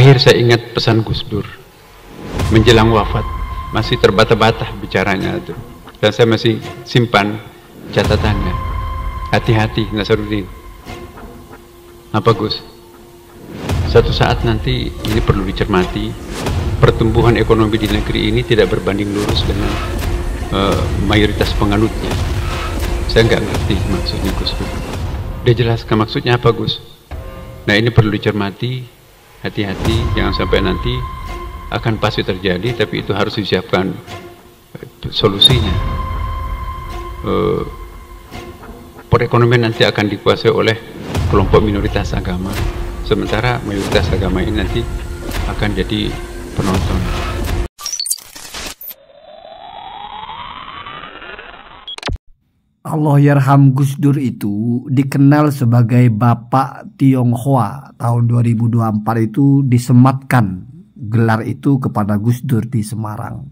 Terakhir saya ingat pesan Gus Dur menjelang wafat, masih terbata-bata bicaranya itu, dan saya masih simpan catatannya. Hati-hati Nasaruddin. Apa Gus? Satu saat nanti ini perlu dicermati, pertumbuhan ekonomi di negeri ini tidak berbanding lurus dengan mayoritas penganutnya. Saya nggak ngerti maksudnya Gus Dur. Dia jelaskan maksudnya apa Gus? Nah ini perlu dicermati. Hati-hati, jangan sampai nanti akan pasti terjadi, tapi itu harus disiapkan solusinya. Perekonomian nanti akan dikuasai oleh kelompok minoritas agama, sementara mayoritas agama ini nanti akan jadi penonton. Allahyarham Gus Dur itu dikenal sebagai Bapak Tionghoa. Tahun 2024 itu disematkan gelar itu kepada Gus Dur di Semarang.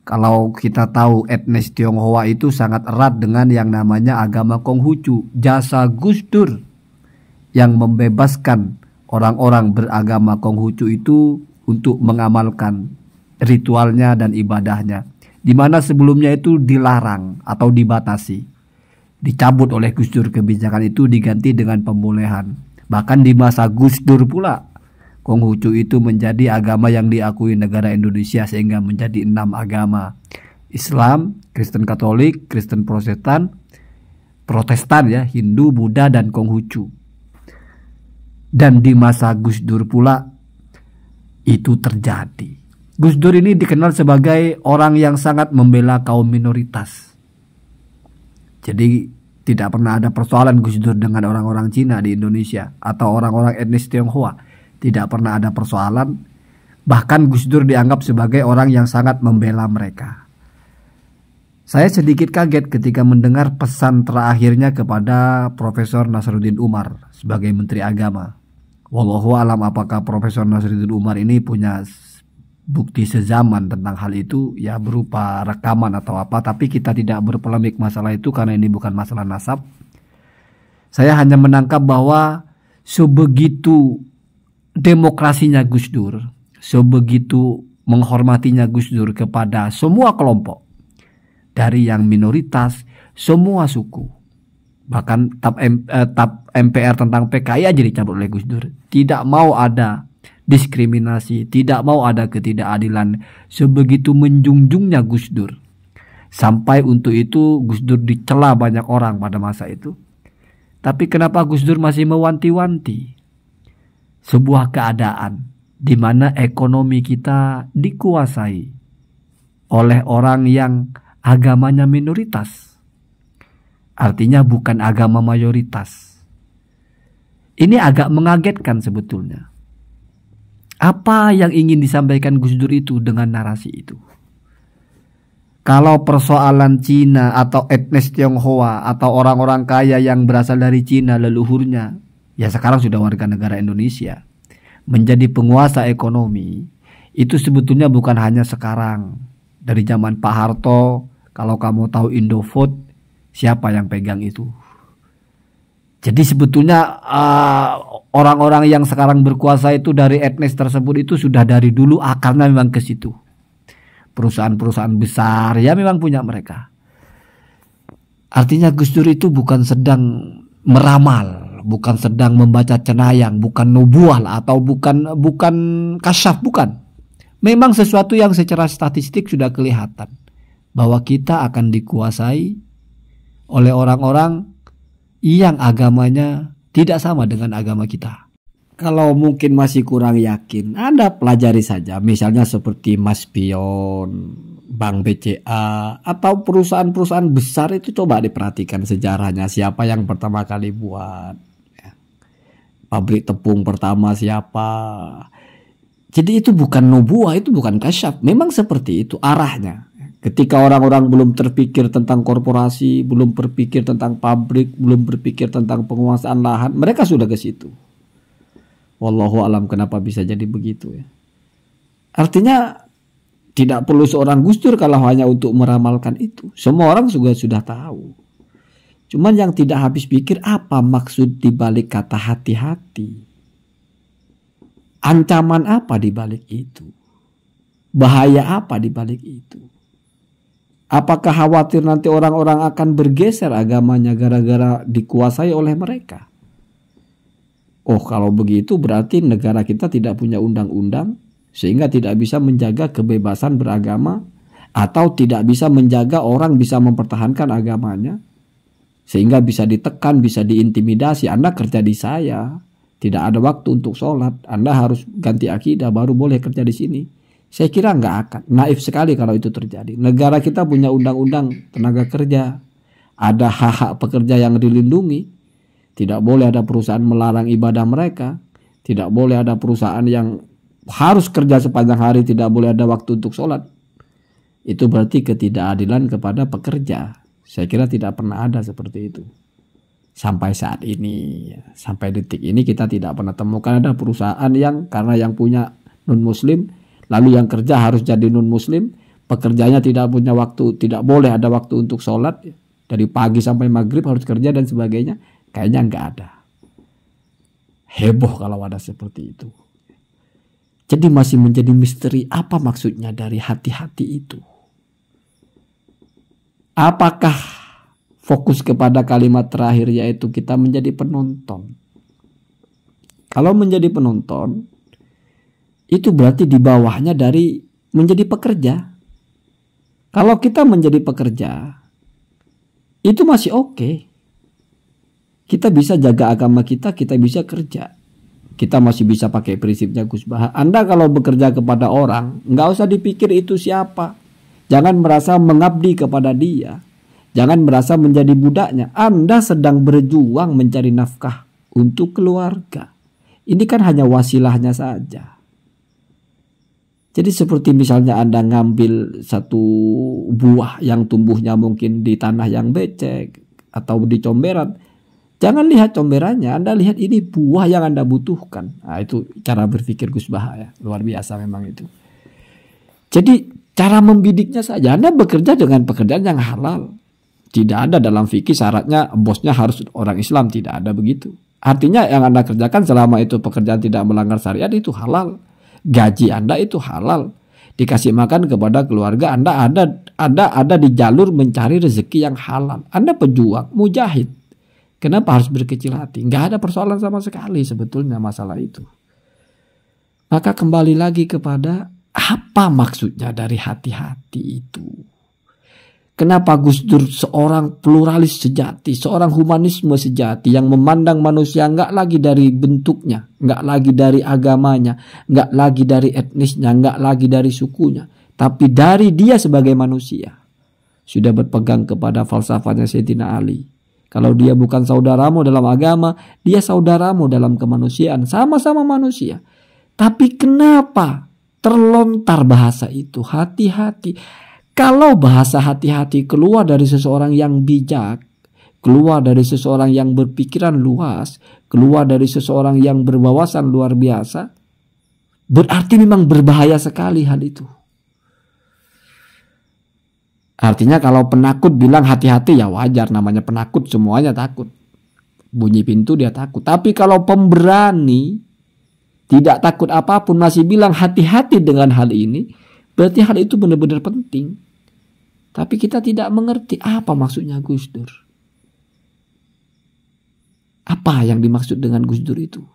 Kalau kita tahu etnis Tionghoa itu sangat erat dengan yang namanya agama Konghucu. Jasa Gus Dur yang membebaskan orang-orang beragama Konghucu itu untuk mengamalkan ritualnya dan ibadahnya, di mana sebelumnya itu dilarang atau dibatasi. Dicabut oleh Gus Dur kebijakan itu, diganti dengan pembolehan. Bahkan di masa Gus Dur pula Konghucu itu menjadi agama yang diakui negara Indonesia, sehingga menjadi 6 agama: Islam, Kristen Katolik, Kristen Protestan ya, Hindu, Buddha, dan Konghucu. Dan di masa Gus Dur pula itu terjadi. Gus Dur ini dikenal sebagai orang yang sangat membela kaum minoritas. Jadi tidak pernah ada persoalan Gus Dur dengan orang-orang Cina di Indonesia atau orang-orang etnis Tionghoa. Tidak pernah ada persoalan. Bahkan Gus Dur dianggap sebagai orang yang sangat membela mereka. Saya sedikit kaget ketika mendengar pesan terakhirnya kepada Profesor Nasaruddin Umar sebagai Menteri Agama. Wallahu alam apakah Profesor Nasaruddin Umar ini punya bukti sezaman tentang hal itu, ya berupa rekaman atau apa, tapi kita tidak berpolemik masalah itu karena ini bukan masalah nasab. Saya hanya menangkap bahwa sebegitu demokrasinya Gus Dur, sebegitu menghormatinya Gus Dur kepada semua kelompok, dari yang minoritas, semua suku. Bahkan TAP MPR tentang PKI aja dicabut oleh Gus Dur. Tidak mau ada diskriminasi, tidak mau ada ketidakadilan. Sebegitu menjunjungnya Gus Dur, sampai untuk itu Gus Dur dicela banyak orang pada masa itu. Tapi kenapa Gus Dur masih mewanti-wanti sebuah keadaan di mana ekonomi kita dikuasai oleh orang yang agamanya minoritas, artinya bukan agama mayoritas. Ini agak mengagetkan sebetulnya. Apa yang ingin disampaikan Gus Dur itu dengan narasi itu? Kalau persoalan Cina atau etnis Tionghoa atau orang-orang kaya yang berasal dari Cina leluhurnya, ya sekarang sudah warga negara Indonesia, menjadi penguasa ekonomi, itu sebetulnya bukan hanya sekarang. Dari zaman Pak Harto, kalau kamu tahu Indofood, siapa yang pegang itu? Jadi sebetulnya orang-orang yang sekarang berkuasa itu dari etnis tersebut itu sudah dari dulu akarnya memang ke situ. Perusahaan-perusahaan besar ya memang punya mereka. Artinya Gus Dur itu bukan sedang meramal, bukan sedang membaca cenayang, bukan nubuah atau bukan kasyaf, bukan. Memang sesuatu yang secara statistik sudah kelihatan bahwa kita akan dikuasai oleh orang-orang yang agamanya tidak sama dengan agama kita. Kalau mungkin masih kurang yakin, Anda pelajari saja, misalnya seperti Mas Pion, Bank BCA, atau perusahaan-perusahaan besar itu coba diperhatikan sejarahnya, siapa yang pertama kali buat ya. Pabrik tepung pertama siapa. Jadi itu bukan nubuah, itu bukan kasyaf, memang seperti itu arahnya. Ketika orang-orang belum terpikir tentang korporasi, belum berpikir tentang pabrik, belum berpikir tentang penguasaan lahan, mereka sudah ke situ. Wallahu alam kenapa bisa jadi begitu ya. Artinya tidak perlu seorang Gus Dur kalau hanya untuk meramalkan itu. Semua orang juga sudah tahu. Cuman yang tidak habis pikir apa maksud dibalik kata hati-hati. Ancaman apa di balik itu? Bahaya apa di balik itu? Apakah khawatir nanti orang-orang akan bergeser agamanya gara-gara dikuasai oleh mereka? Oh, kalau begitu berarti negara kita tidak punya undang-undang sehingga tidak bisa menjaga kebebasan beragama, atau tidak bisa menjaga orang bisa mempertahankan agamanya sehingga bisa ditekan, bisa diintimidasi. Anda kerja di saya, tidak ada waktu untuk sholat, Anda harus ganti akidah baru boleh kerja di sini. Saya kira nggak akan. Naif sekali kalau itu terjadi. Negara kita punya undang-undang tenaga kerja, ada hak-hak pekerja yang dilindungi. Tidak boleh ada perusahaan melarang ibadah mereka. Tidak boleh ada perusahaan yang harus kerja sepanjang hari, tidak boleh ada waktu untuk sholat. Itu berarti ketidakadilan kepada pekerja. Saya kira tidak pernah ada seperti itu. Sampai saat ini, sampai detik ini kita tidak pernah temukan ada perusahaan yang karena yang punya non-muslim, lalu yang kerja harus jadi non-muslim, pekerjanya tidak punya waktu, tidak boleh ada waktu untuk sholat, dari pagi sampai maghrib harus kerja dan sebagainya. Kayaknya nggak ada. Heboh kalau ada seperti itu. Jadi masih menjadi misteri apa maksudnya dari hati-hati itu. Apakah fokus kepada kalimat terakhir yaitu kita menjadi penonton? Kalau menjadi penonton, itu berarti di bawahnya dari menjadi pekerja. Kalau kita menjadi pekerja, itu masih oke. Kita bisa jaga agama kita bisa kerja. Kita masih bisa pakai prinsipnya Gus Baha. Anda kalau bekerja kepada orang, nggak usah dipikir itu siapa. Jangan merasa mengabdi kepada dia. Jangan merasa menjadi budaknya. Anda sedang berjuang mencari nafkah untuk keluarga. Ini kan hanya wasilahnya saja. Jadi seperti misalnya Anda ngambil satu buah yang tumbuhnya mungkin di tanah yang becek atau di comberan. Jangan lihat comberannya, Anda lihat ini buah yang Anda butuhkan. Nah, itu cara berpikir Gus Baha ya. Luar biasa memang itu. Jadi cara membidiknya saja. Anda bekerja dengan pekerjaan yang halal. Tidak ada dalam fikih syaratnya bosnya harus orang Islam. Tidak ada begitu. Artinya yang Anda kerjakan selama itu pekerjaan tidak melanggar syariat itu halal. Gaji Anda itu halal. Dikasih makan kepada keluarga Anda ada di jalur mencari rezeki yang halal. Anda pejuang, mujahid. Kenapa harus berkecil hati? Nggak ada persoalan sama sekali sebetulnya masalah itu. Maka kembali lagi kepada apa maksudnya dari hati-hati itu. Kenapa Gus Dur seorang pluralis sejati, seorang humanisme sejati yang memandang manusia nggak lagi dari bentuknya, nggak lagi dari agamanya, nggak lagi dari etnisnya, nggak lagi dari sukunya, tapi dari dia sebagai manusia. Sudah berpegang kepada falsafahnya Sayyidina Ali. Kalau dia bukan saudaramu dalam agama, dia saudaramu dalam kemanusiaan. Sama-sama manusia. Tapi kenapa terlontar bahasa itu? Hati-hati. Kalau bahasa hati-hati keluar dari seseorang yang bijak, keluar dari seseorang yang berpikiran luas, keluar dari seseorang yang berwawasan luar biasa, berarti memang berbahaya sekali hal itu. Artinya kalau penakut bilang hati-hati ya wajar, namanya penakut semuanya takut. Bunyi pintu dia takut. Tapi kalau pemberani tidak takut apapun masih bilang hati-hati dengan hal ini, berarti hal itu benar-benar penting. Tapi kita tidak mengerti apa maksudnya Gus Dur. Apa yang dimaksud dengan Gus Dur itu?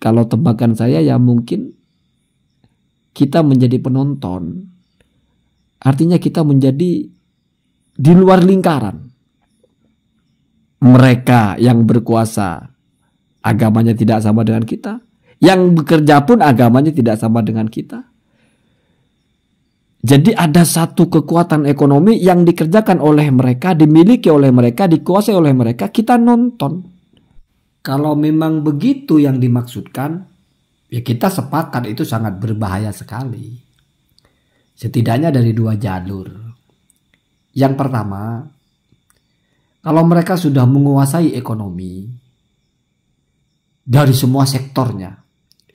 Kalau tebakan saya ya mungkin kita menjadi penonton, artinya kita menjadi di luar lingkaran. Mereka yang berkuasa agamanya tidak sama dengan kita, yang bekerja pun agamanya tidak sama dengan kita. Jadi ada satu kekuatan ekonomi yang dikerjakan oleh mereka, dimiliki oleh mereka, dikuasai oleh mereka, kita nonton. Kalau memang begitu yang dimaksudkan, ya kita sepakat itu sangat berbahaya sekali. Setidaknya dari dua jalur. Yang pertama, kalau mereka sudah menguasai ekonomi dari semua sektornya,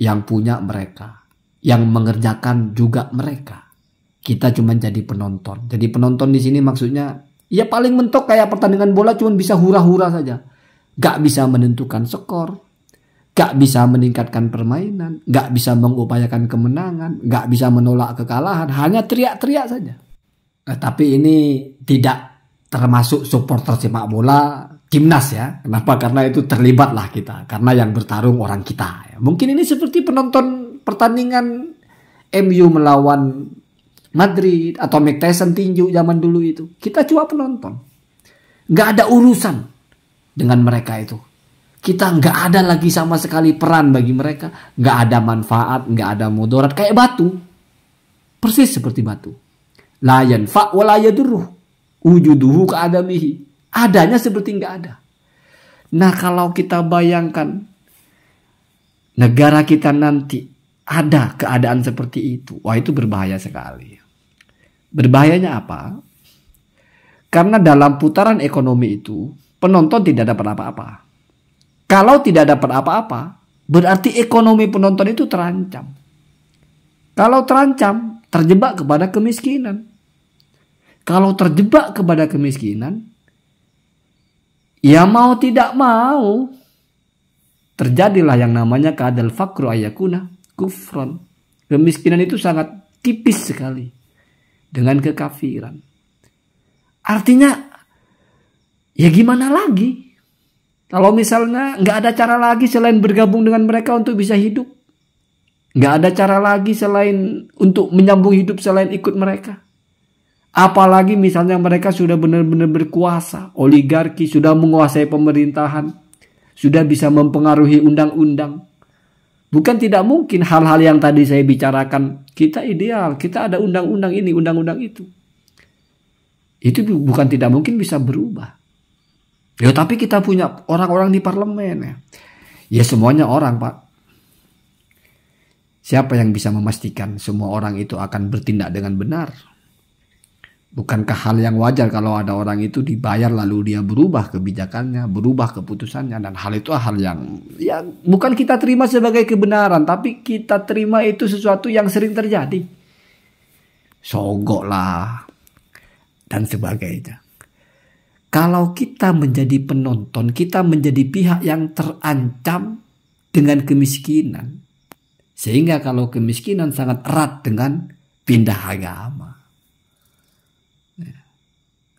yang punya mereka, yang mengerjakan juga mereka, kita cuma jadi penonton. Jadi penonton di sini maksudnya ya paling mentok kayak pertandingan bola, cuma bisa hura-hura saja, gak bisa menentukan skor, gak bisa meningkatkan permainan, gak bisa mengupayakan kemenangan, gak bisa menolak kekalahan, hanya teriak-teriak saja. Nah, tapi ini tidak termasuk supporter sepak bola timnas ya. Kenapa? Karena itu terlibatlah kita, karena yang bertarung orang kita. Mungkin ini seperti penonton pertandingan MU melawan Madrid atau Mike Tyson tinju zaman dulu itu. Kita cuma penonton, nggak ada urusan dengan mereka itu. Kita nggak ada lagi sama sekali peran bagi mereka, nggak ada manfaat, nggak ada mudarat, kayak batu, persis seperti batu. La yanfa wa la yadurruh wujuduhu ka'adamihi. Adanya seperti nggak ada. Nah, kalau kita bayangkan negara kita nanti ada keadaan seperti itu, wah itu berbahaya sekali. Berbahayanya apa? Karena dalam putaran ekonomi itu penonton tidak dapat apa-apa. Kalau tidak dapat apa-apa, berarti ekonomi penonton itu terancam. Kalau terancam, terjebak kepada kemiskinan. Kalau terjebak kepada kemiskinan, ya mau tidak mau, terjadilah yang namanya kadal fakru ayakuna kufron. Kemiskinan itu sangat tipis sekali dengan kekafiran. Artinya, ya gimana lagi? Kalau misalnya nggak ada cara lagi selain bergabung dengan mereka untuk bisa hidup. Nggak ada cara lagi selain untuk menyambung hidup selain ikut mereka. Apalagi misalnya mereka sudah benar-benar berkuasa, oligarki, sudah menguasai pemerintahan, sudah bisa mempengaruhi undang-undang. Bukan tidak mungkin hal-hal yang tadi saya bicarakan, kita ideal, kita ada undang-undang ini, undang-undang itu. Itu bukan tidak mungkin bisa berubah. Ya tapi kita punya orang-orang di parlemen ya. Ya semuanya orang, Pak. Siapa yang bisa memastikan semua orang itu akan bertindak dengan benar? Bukankah hal yang wajar kalau ada orang itu dibayar lalu dia berubah kebijakannya, berubah keputusannya, dan hal itu hal yang bukan kita terima sebagai kebenaran, tapi kita terima itu sesuatu yang sering terjadi. Sogok lah dan sebagainya. Kalau kita menjadi penonton, kita menjadi pihak yang terancam dengan kemiskinan. Sehingga kalau kemiskinan sangat erat dengan pindah agama.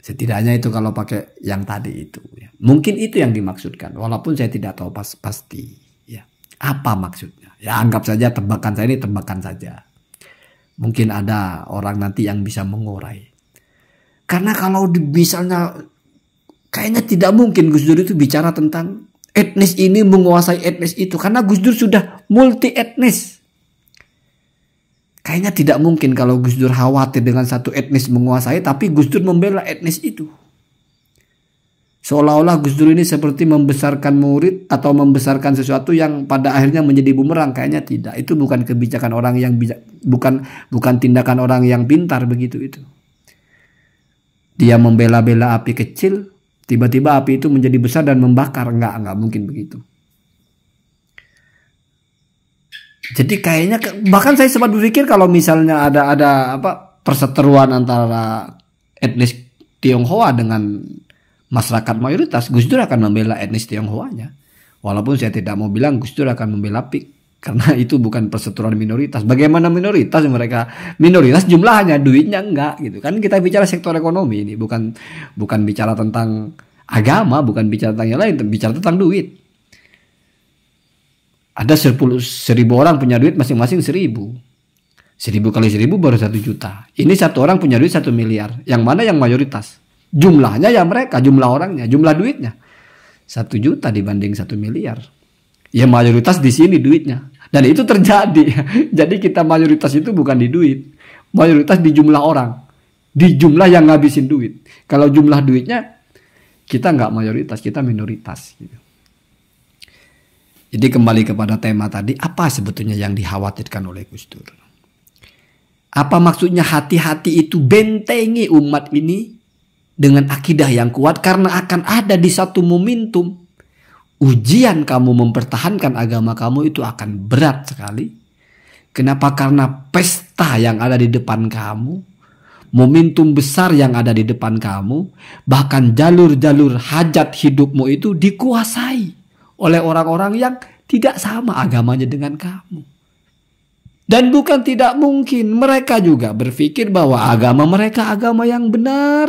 Setidaknya itu kalau pakai yang tadi itu. Ya. Mungkin itu yang dimaksudkan. Walaupun saya tidak tahu pasti. Ya. Apa maksudnya? Ya anggap saja tebakan saya ini tebakan saja. Mungkin ada orang nanti yang bisa mengurai. Karena kalau misalnya kayaknya tidak mungkin Gus Dur itu bicara tentang etnis ini menguasai etnis itu. Karena Gus Dur sudah multi etnis. Kayaknya tidak mungkin kalau Gus Dur khawatir dengan satu etnis menguasai, tapi Gus Dur membela etnis itu. Seolah-olah Gus Dur ini seperti membesarkan murid atau membesarkan sesuatu yang pada akhirnya menjadi bumerang. Kayaknya tidak. Itu bukan kebijakan orang yang bukan tindakan orang yang pintar begitu itu. Dia membela-bela api kecil, tiba-tiba api itu menjadi besar dan membakar. Enggak mungkin begitu. Jadi kayaknya bahkan saya sempat berpikir kalau misalnya ada perseteruan antara etnis Tionghoa dengan masyarakat mayoritas, Gus Dur akan membela etnis Tionghoanya. Walaupun saya tidak mau bilang Gus Dur akan membela PIK, karena itu bukan perseteruan minoritas. Bagaimana minoritas mereka? Minoritas jumlahnya, duitnya enggak gitu. Kan kita bicara sektor ekonomi ini, bukan bicara tentang agama, bukan bicara tentang yang lain, bicara tentang duit. Ada 10.000 orang punya duit masing-masing 1.000. 1.000 kali 1.000 baru 1 juta. Ini satu orang punya duit 1 miliar. Yang mana yang mayoritas? Jumlahnya ya mereka, jumlah orangnya, jumlah duitnya. 1 juta dibanding 1 miliar. Ya mayoritas di sini duitnya. Dan itu terjadi. Jadi kita mayoritas itu bukan di duit. Mayoritas di jumlah orang. Di jumlah yang ngabisin duit. Kalau jumlah duitnya, kita nggak mayoritas, kita minoritas gitu. Jadi kembali kepada tema tadi, apa sebetulnya yang dikhawatirkan oleh Gus Dur? Apa maksudnya hati-hati itu bentengi umat ini dengan akidah yang kuat, karena akan ada di satu momentum ujian kamu mempertahankan agama kamu itu akan berat sekali. Kenapa? Karena pesta yang ada di depan kamu, momentum besar yang ada di depan kamu, bahkan jalur-jalur hajat hidupmu itu dikuasai oleh orang-orang yang tidak sama agamanya dengan kamu. Dan bukan tidak mungkin mereka juga berpikir bahwa agama mereka agama yang benar.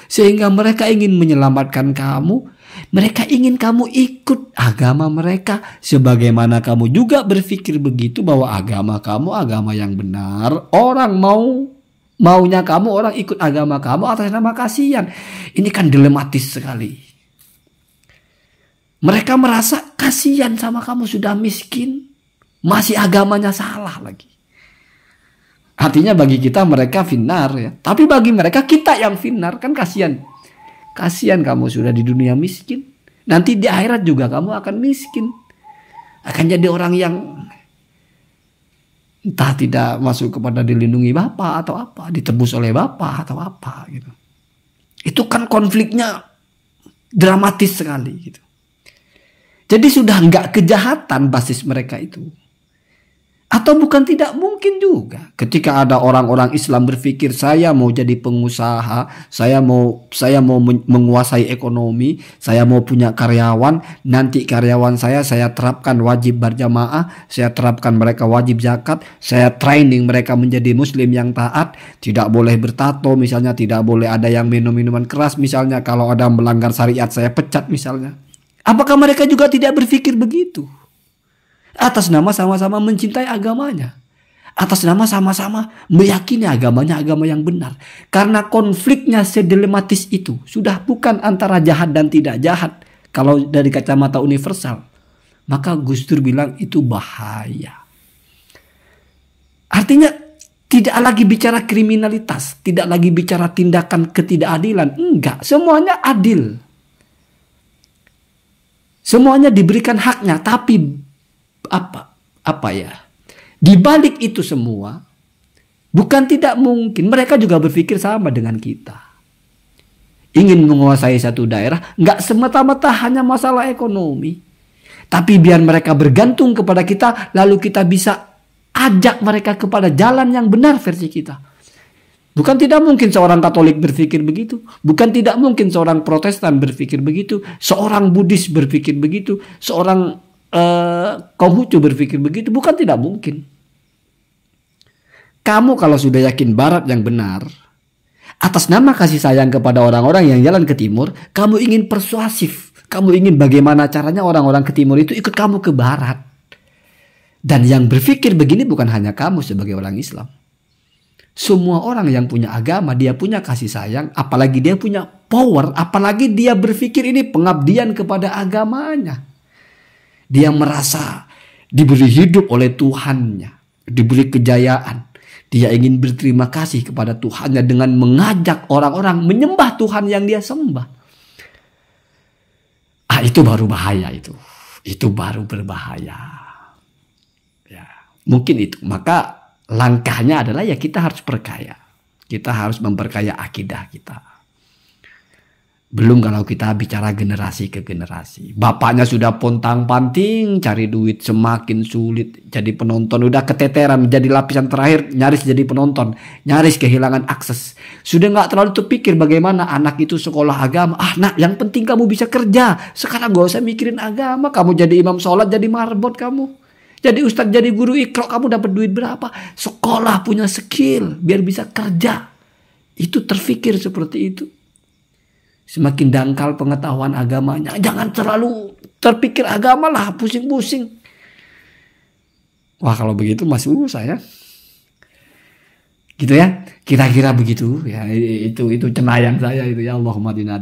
Sehingga mereka ingin menyelamatkan kamu. Mereka ingin kamu ikut agama mereka. Sebagaimana kamu juga berpikir begitu bahwa agama kamu agama yang benar. Orang maunya kamu, orang ikut agama kamu atas nama kasihan. Ini kan dilematis sekali. Mereka merasa kasihan sama kamu sudah miskin. Masih agamanya salah lagi. Artinya bagi kita mereka finnar ya. Tapi bagi mereka kita yang finnar. Kan kasihan. Kasihan kamu sudah di dunia miskin. Nanti di akhirat juga kamu akan miskin. Akan jadi orang yang entah tidak masuk kepada dilindungi Bapa atau apa. Ditebus oleh Bapa atau apa gitu. Itu kan konfliknya dramatis sekali gitu. Jadi sudah enggak kejahatan basis mereka itu. Atau bukan tidak mungkin juga ketika ada orang-orang Islam berpikir saya mau jadi pengusaha, saya mau menguasai ekonomi, saya mau punya karyawan, nanti karyawan saya terapkan wajib berjamaah, saya terapkan mereka wajib zakat, saya training mereka menjadi muslim yang taat, tidak boleh bertato misalnya, tidak boleh ada yang minum minuman keras misalnya, kalau ada melanggar syariat saya pecat misalnya. Apakah mereka juga tidak berpikir begitu? Atas nama sama-sama mencintai agamanya. Atas nama sama-sama meyakini agamanya agama yang benar. Karena konfliknya sedilematis itu. Sudah bukan antara jahat dan tidak jahat. Kalau dari kacamata universal. Maka Gus Dur bilang itu bahaya. Artinya tidak lagi bicara kriminalitas. Tidak lagi bicara tindakan ketidakadilan. Enggak, semuanya adil. Semuanya diberikan haknya. Tapi apa ya? Di balik itu semua, bukan tidak mungkin mereka juga berpikir sama dengan kita. Ingin menguasai satu daerah, nggak semata-mata hanya masalah ekonomi. Tapi biar mereka bergantung kepada kita, lalu kita bisa ajak mereka kepada jalan yang benar versi kita. Bukan tidak mungkin seorang Katolik berpikir begitu. Bukan tidak mungkin seorang Protestan berpikir begitu. Seorang Buddhis berpikir begitu. Seorang Konghucu berpikir begitu. Bukan tidak mungkin. Kamu kalau sudah yakin Barat yang benar, atas nama kasih sayang kepada orang-orang yang jalan ke timur, kamu ingin persuasif. Kamu ingin bagaimana caranya orang-orang ke timur itu ikut kamu ke Barat. Dan yang berpikir begini bukan hanya kamu sebagai orang Islam. Semua orang yang punya agama, dia punya kasih sayang, apalagi dia punya power, apalagi dia berpikir ini pengabdian kepada agamanya. Dia merasa diberi hidup oleh Tuhannya, diberi kejayaan. Dia ingin berterima kasih kepada Tuhannya dengan mengajak orang-orang menyembah Tuhan yang dia sembah. Itu baru bahaya itu. Itu baru berbahaya. Ya, mungkin itu. Maka langkahnya adalah ya kita harus perkaya. Kita harus memperkaya akidah kita. Belum kalau kita bicara generasi ke generasi. Bapaknya sudah pontang-panting cari duit, semakin sulit jadi penonton. Udah keteteran menjadi lapisan terakhir, nyaris jadi penonton. Nyaris kehilangan akses. Sudah gak terlalu terpikir bagaimana anak itu sekolah agama. Nak, yang penting kamu bisa kerja. Sekarang gak usah mikirin agama. Kamu jadi imam sholat, jadi marbot kamu. Jadi ustadz, jadi guru ikro, kamu dapat duit berapa? Sekolah punya skill biar bisa kerja. Itu terpikir seperti itu. Semakin dangkal pengetahuan agamanya. Jangan terlalu terpikir agama lah, pusing-pusing. Wah, kalau begitu masih saya. Gitu ya. Kira-kira begitu ya. Itu cenayang saya itu ya. Allahumma dina